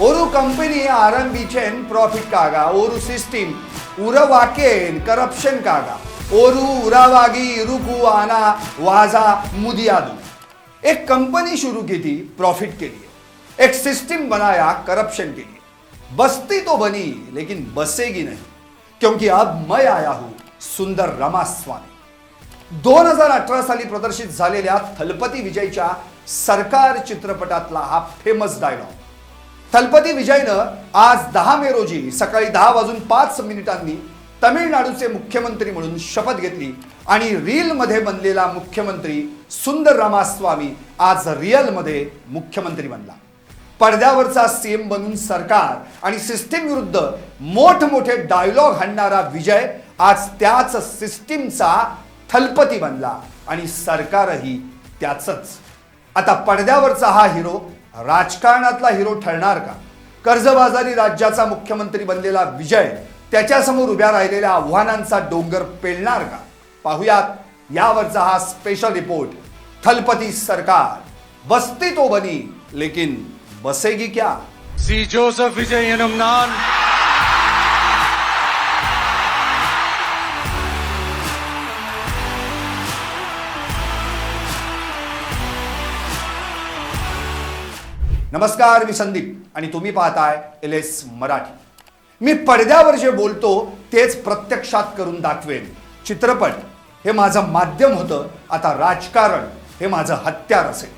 ഒരു company ആരംഭിച്ചൻ profit കാക ഒരു system ഉറവാക്കേൻ corruption കാക ഒരു उरावागी इरुकू आना वाजा मुदियादू। एक कंपनी शुरू की थी प्रॉफिट के लिए, एक सिस्टम बनाया करप्शन के लिए। बसती तो बनी लेकिन बसेगी नहीं, क्योंकि अब मैं आया हूं सुंदर रामास्वामी। 2018 साली प्रदर्शित झालेल्या थलपती विजयच्या सरकार चित्रपटातला हा फेमस डायलॉग। थलपती विजयनं आज 10 मे रोजी सकाळी 10:05 तमिळनाडूचे मुख्यमंत्री म्हणून शपथ घेतली आणि रील मध्ये बनलेला मुख्यमंत्री सुंदर रामास्वामी आज रिअल मध्ये मुख्यमंत्री बनला। पडद्यावरचा सीएम बनून सरकार आणि सिस्टीम विरुद्ध मोठमोठे डायलॉग हाणणारा विजय आज त्याच सिस्टीमचा थलपती बनला आणि सरकारही त्याचंच। आता पडद्यावरचा हा हिरो राजकारणातला हिरो ठरणार का? कर्जबाजारी राज्याचा मुख्यमंत्री बनलेला विजय त्याच्यासमोर उभ्या राहिलेल्या आव्हानांचा डोंगर पेलणार का? पाहुयात यावरचा हा स्पेशल रिपोर्ट। थलपती सरकार बसती तो बनी लेकिन बसेगी क्या? सी जोसेफ विजय एनुम नान नमस्कार, मी संदीप आणि तुम्ही पाहताय LS मराठी। मी पडद्यावर जे बोलतो तेच प्रत्यक्षात करून दाखवेन। चित्रपट हे माझं माध्यम होतं, आता राजकारण हे माझं हत्यार असेल,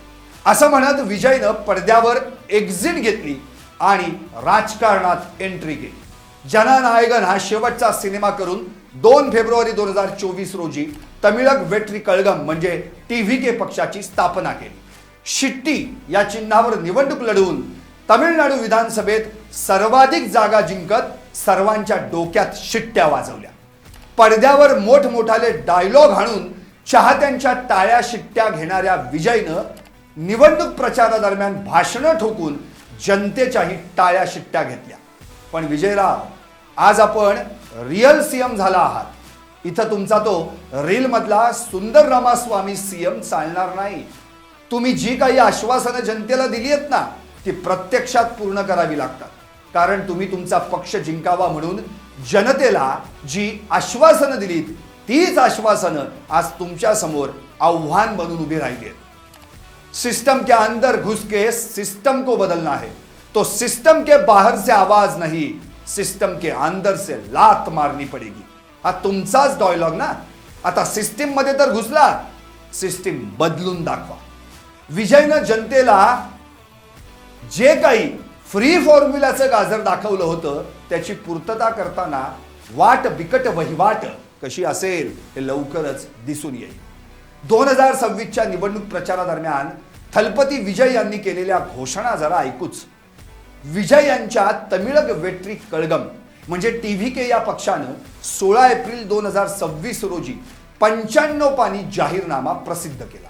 असं म्हणत विजयनं पडद्यावर एक्झिट घेतली आणि राजकारणात एंट्री केली। जननायकन हा शेवटचा सिनेमा करून 2 फेब्रुवारी 2024 रोजी तमिळक वेट्री कळगम म्हणजे TVK पक्षाची स्थापना केली। शिट्टी या चिन्हावर निवडणूक लढवून तमिळनाडू विधानसभेत सर्वाधिक जागा जिंकत सर्वांच्या डोक्यात शिट्ट्या वाजवल्या। पडद्यावर मोठमोठाले डायलॉग हाणून चाहत्यांच्या टाळ्या शिट्ट्या घेणाऱ्या विजयनं निवडणूक प्रचारादरम्यान भाषणं ठोकून जनतेच्याही टाळ्या शिट्ट्या घेतल्या। पण विजयराव, आज आपण रिअल सीएम झाला आहात। इथं तुमचा तो रील मधला सुंदर रामास्वामी सीएम चालणार नाही। तुम्ही जी काही आश्वासनं जनतेला दिली आहेत ना, ती प्रत्यक्षात पूर्ण करावी लागतात। कारण तुम्ही तुमचा पक्ष जिंकावा म्हणून जनतेला जी आश्वासनं दिलीत तीच आश्वासनं आज तुमच्या समोर आव्हान बनून उभी राहिली आहेत। सिस्टम के अंदर घुस के सिस्टम को बदलना है, तो सिस्टम के बाहर से आवाज नहीं, सिस्टम के अंदर से लात मारनी पड़ेगी। हा तुमचाच डायलॉग ना। आता सिस्टीम मध्ये तर घुसला, सिस्टीम बदलून दाखवा। विजयनं जनतेला जे काही फ्री फॉर्म्युलाचं गाजर दाखवलं होतं त्याची पूर्तता करताना वाट बिकट वहिवाट कशी असेल हे लवकरच दिसून येईल। 2026च्या निवडणूक प्रचारादरम्यान थलपती विजय यांनी केलेल्या घोषणा जरा ऐकूच। विजय यांच्या तमिळक वेट्री कळगम म्हणजे TVK या पक्षानं 16 एप्रिल 2026 रोजी 95 पानी जाहीरनामा प्रसिद्ध केला।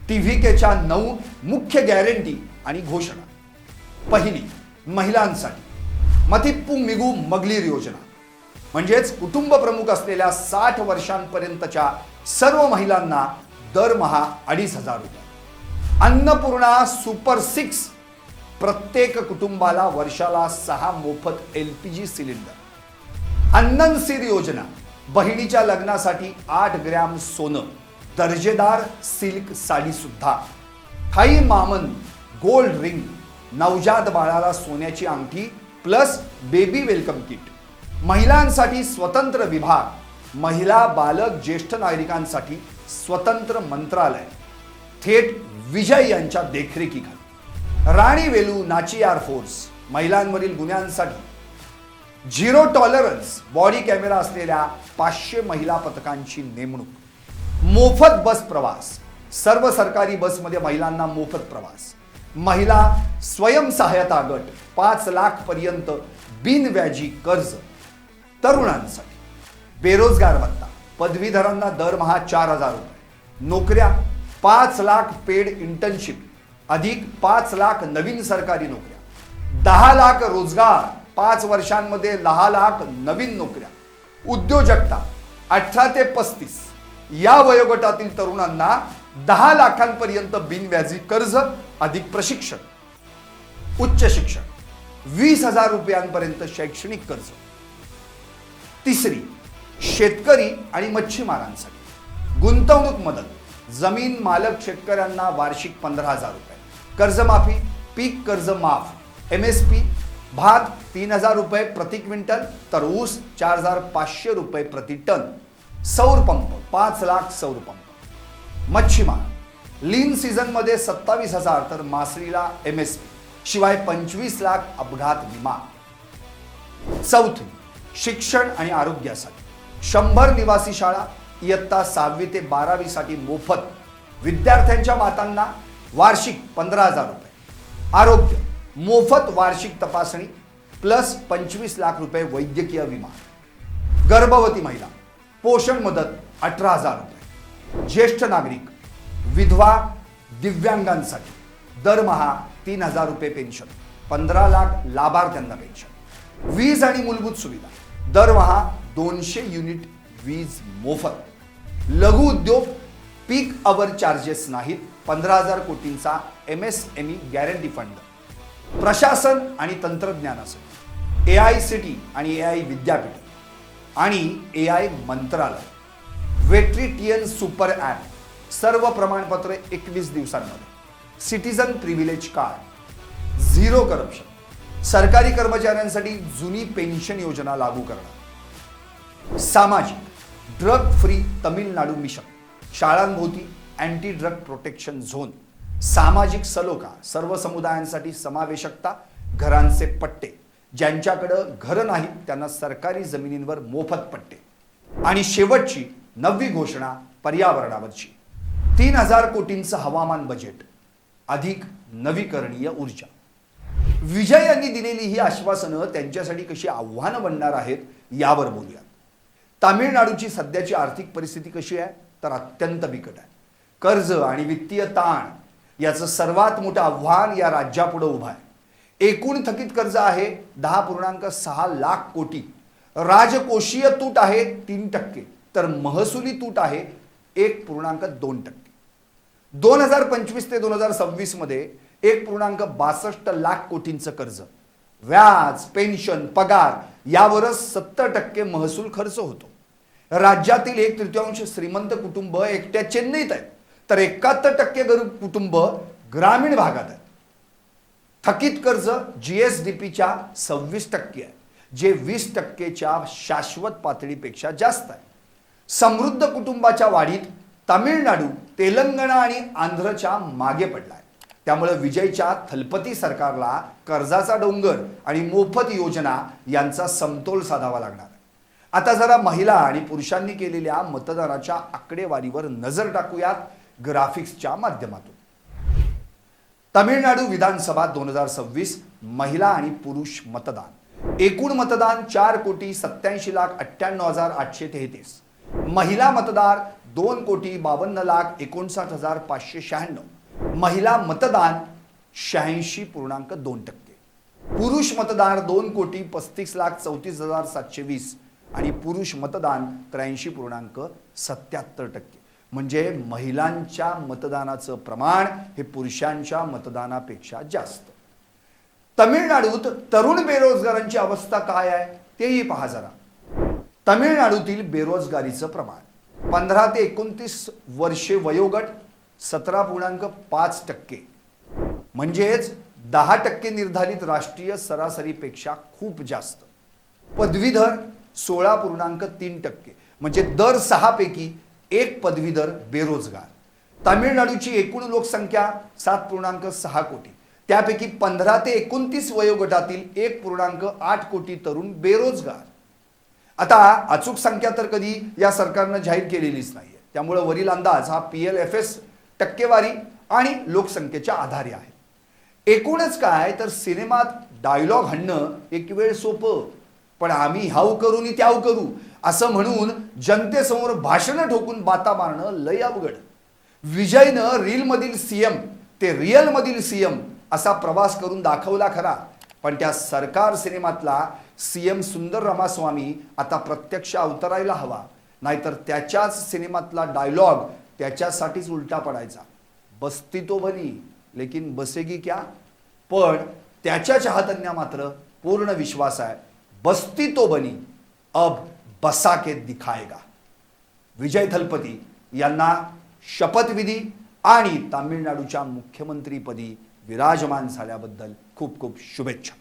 TVKच्या 9 मुख्य गॅरंटी आणि घोषणा। पहिली, महिलांसाठी मथिप्पू मिगू मगलीर योजना, म्हणजेच कुटुंब प्रमुख असलेल्या 60 वर्षांपर्यंतच्या सर्व महिलांना दरमहा 2,500 रुपये। अन्नपूर्णा सुपर 6, प्रत्येक कुटुंबाला वर्षाला 6 मोफत LPG सिलेंडर। अन्ननसीर योजना, बहिणीच्या लग्नासाठी 8 ग्रॅम सोनं, दर्जेदार सिल्क साडी सुद्धा। थाई मामन गोल्ड रिंग, नवजात बाळाला सोन्याची अंगठी प्लस बेबी वेलकम किट। महिलांसाठी स्वतंत्र विभाग, महिला बालक ज्येष्ठ नागरिकांसाठी स्वतंत्र मंत्रालय, थेट विजय यांच्या देखरेखीखाली। राणी वेलू नाचियार फोर्स, महिलांवरील गुन्ह्यांसाठी 0 टॉलरन्स बॉडी कॅमेरा असलेल्या 500 महिला पथकांची नेमणूक। मोफत बस प्रवास, सर्व सरकारी बसमध्ये महिलांना मोफत प्रवास। महिला स्वयंसहायता गट 5 लाख पर्यंत बिनव्याजी कर्ज। तरुणांसाठी बेरोजगार भत्ता, पदवीधरांना दरमहा 4,000 रुपये। नोकऱ्या 5 लाख पेड इंटर्नशिप अधिक 5 लाख नवीन सरकारी नोकऱ्या। 10 लाख रोजगार, 5 वर्षांमध्ये 10 लाख नवीन नोकऱ्या। उद्योजकता 18 ते 35 या वयोगटातील तरुणांना 10 लाखांपर्यंत बिनव्याजी कर्ज अधिक प्रशिक्षण। उच्च शिक्षण 20,000 रुपयांपर्यंत शैक्षणिक कर्ज. तिसरी, शेतकरी आणि मच्छीमारांसाठी गुंतवणूक मदत. जमीन मालक शेतकऱ्यांना वार्षिक 15,000 रुपये. कर्जमाफी, पीक कर्ज माफ. MSP भात 3,000 रुपये प्रति क्विंटल तर ऊस 4,500 रुपये प्रति टन. सौर पंप 5 लाख सौर पंप. मच्छीमार लीन सीझन मध्ये 27,000 तर मासळीला MSP शिवाय 25 लाख अपघात विमा. चौथी, शिक्षण आणि आरोग्यासाठी 100 निवासी शाळा इयत्ता 6वी ते 12वी साठी मोफत. विद्यार्थ्यांच्या मातांना वार्षिक 15,000 रुपये. आरोग्य मोफत वार्षिक तपासणी प्लस 25 लाख रुपये वैद्यकीय विमा. गर्भवती महिला पोषण मदत 18,000 रुपये. ज्येष्ठ नागरिक, विधवा, दिव्यांगांसाठी दरमहा 3,000 रुपये पेन्शन. 15 लाख लाभार्थ्यांना पेन्शन. वीज आणि मूलभूत सुविधा दरमहा 200 युनिट वीज मोफत. लघु उद्योग पीक अवर चार्जेस नाहीत. 15,000 कोटींचा MSME गॅरंटी फंड. प्रशासन आणि तंत्रज्ञानासाठी AICT आणि AI विद्यापीठ आणि AI मंत्रालय. वेट्रिटियन सुपर ॲप सर्व प्रमाणपत्रे 21 दिवसांमध्ये. Citizen privilege card. Zero corruption. सरकारी कर्मचाऱ्यांसाठी जुनी पेन्शन योजना लागू करणार. सामाजिक drug free Tamil Nadu mission. शाळांभोवती anti drug protection zone. सामाजिक सलोखा, सर्व समुदायांसाठी समावेशकता, घरांचे पट्टे. ज्यांच्याकडे घर नाहीत त्यांना सरकारी जमिनींवर मोफत पट्टे. आणि शेवटची 9वी घोषणा पर्यावरणावरची. 3,000 कोटींचं हवामान बजेट अधिक नवीकरणीय ऊर्जा. विजय यांनी दिलेली ही आश्वासनं त्यांच्यासाठी कशी आव्हानं बनणार आहेत यावर बोलूयात. तामिळनाडूची सध्याची आर्थिक परिस्थिती कशी आहे तर अत्यंत बिकट आहे. कर्ज आणि वित्तीय ताण याचं सर्वात मोठं आव्हान या राज्यापुढे उभं आहे. एकूण थकीत कर्ज आहे 10.6 लाख कोटी. राजकोषीय तूट आहे 3% तर महसुली तूट आहे 1.2%. 2025 ते 2026 मध्ये 1.62 लाख कोटींचं कर्ज. व्याज, पेन्शन, पगार यावरच 70% महसूल खर्च होतो. राज्यातील 1/3 श्रीमंत कुटुंब एकट्या चेन्नईत आहेत तर 71% गरीब कुटुंब ग्रामीण भागात आहेत. थकीत कर्ज GSDPच्या 26% आहे जे 20%च्या शाश्वत पातळीपेक्षा जास्त आहे. समृद्ध कुटुंबाच्या वाढीत तामिळनाडू, तेलंगणा आणि आंध्रच्या मागे पडलाय. त्यामुळे विजयच्या थलपती सरकारला कर्जाचा डोंगर आणि मोफत योजना यांचा समतोल साधावा लागणार आहे. आता जरा महिला आणि पुरुषांनी केलेल्या मतदानाच्या आकडेवारीवर नजर टाकूयात ग्राफिक्सच्या माध्यमातून. तामिळनाडू विधानसभा 2026 महिला आणि पुरुष मतदान. एकूण मतदान 4,87,98,833. महिला मतदार 2,52,59,596. महिला मतदान 86.2%. पुरुष मतदार 2,35,34,720 आणि पुरुष मतदान 83.77%. म्हणजे महिलांच्या मतदानाचं प्रमाण हे पुरुषांच्या मतदानापेक्षा जास्त. तमिळनाडूत तरुण बेरोजगारांची अवस्था काय आहे तेही पहा जरा. तमिळनाडूतील बेरोजगारीचं प्रमाण 15 ते 29 वर्षे वयोगट 17.5%. म्हणजेच 10% निर्धारित राष्ट्रीय सरासरीपेक्षा खूप जास्त. पदवीधर 16.3%. म्हणजे दर 6 पैकी 1 पदवीधर बेरोजगार. तामिळनाडूची एकूण लोकसंख्या 7.6 कोटी. त्यापैकी 15 ते 29 वयोगटातील 1.8 कोटी तरुण बेरोजगार. आता अचूक संख्या तर कधी या सरकारनं जाहीर केलेलीच नाहीये. त्यामुळे वरील अंदाज हा PLFS टक्केवारी आणि लोकसंख्येच्या आधारे आहे. एकूणच काय तर सिनेमात डायलॉग हाणणं एक वेळ सोपं, पण आम्ही ह्याव करू नि त्याव करू असं म्हणून जनतेसमोर भाषणं ठोकून बाता मारणं लय अवघड. विजयनं रीलमधील CM ते रिअलमधील CM असा प्रवास करून दाखवला खरा, पण त्या सरकार सिनेमातला CM सुंदर रामास्वामी आता प्रत्यक्ष अवतरायला हवा. नाहीतर त्याच्याच सिनेमातला डायलॉग त्याच्यासाठीच उलटा पडायचा. बस्ती तो बनी लेकिन बसेगी क्या. पण त्याच्या चाहत्यांना मात्र पूर्ण विश्वास आहे, बस्ती तो बनी अब बसा के दिखाएगा. विजय थलपती यांना शपथविधी आणि तामिळनाडूच्या मुख्यमंत्रीपदी विराजमान झाल्याबद्दल खूप खूप शुभेच्छा.